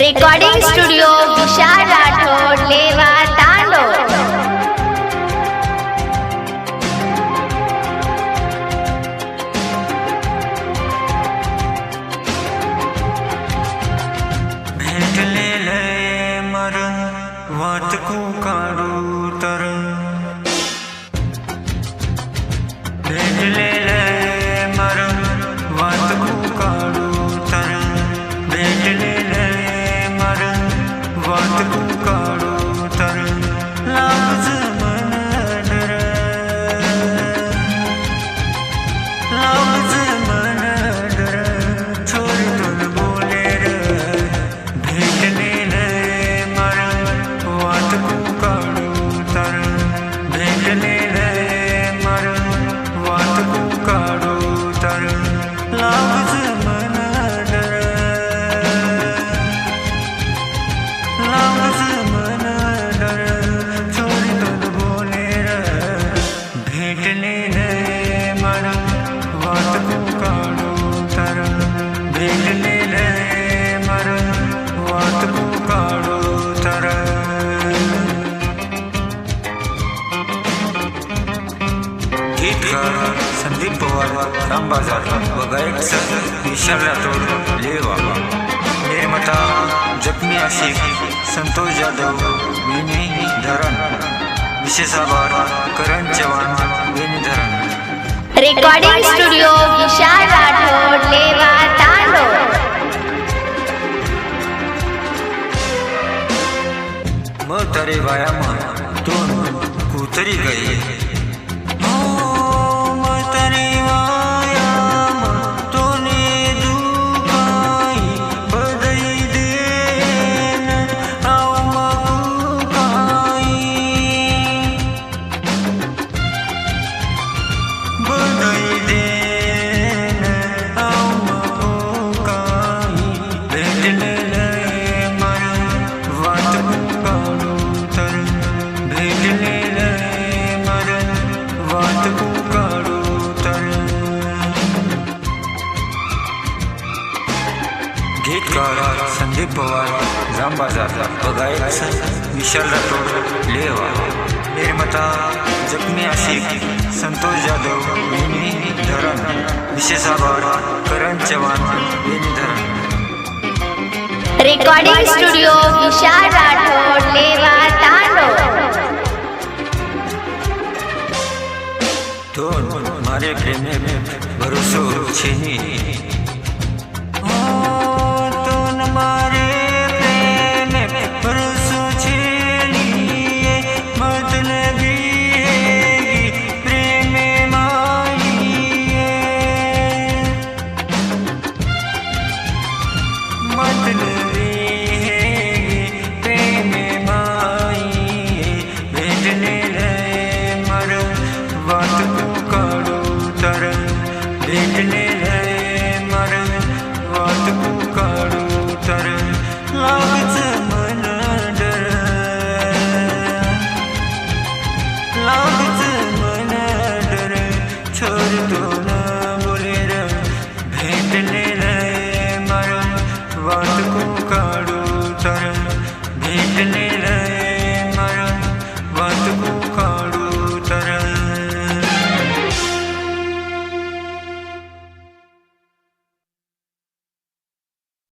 Recording studio विशाल राठोड लेवा तांडोळ। भेटलेले मरण वाटकू काढू तर भेटलेले मरण वाटकू काढू तर भेटलेले मरण वाटकू काढू तर लाज मन डर लाज मन डर छोडून बोले रे भेटलेले मरण वाटकू काढू तर भेटलेले मरण वाटकू काढू तर लाज मन डर लाज मन डर छोडून बोले रे भेटलेले मरण वाटकू काढू तर भेटलेले मरण वाटकू काढू तर गीतकार संदीप पवार रामबाजार व गायक विशाल राठोड लेवा। निर्माता जखमी आशिक संतोष जाधव वेणी धरण। विशेष आभार करण चव्हाण वेणी धरण। रेकॉर्डिंग स्टुडिओ विशाल राठोड लेवा तांडोळ। म्हातारे बाया दोन कुतरी गाई म्हातारे बाया दोन्ही दुखाई बदई देन आव मगुकाई बदई देन आव मगुकाई भेटलेले मरण वाटकू काढू तर भेटलेले मरण वाटकू काढू तर गीतकार संदीप पवार रामबाजार व गायक विशाल राठोड लेवा। निर्माता जखमी आशिक संतोष जाधव वेणी धरण। विशेष आभार करण चव्हाण वेणी धरण। रेकॉर्डिंग स्टुडिओ विशाल राठोड लेवा तांडोळ। दोन मारे प्रेमे भरोसो छीनी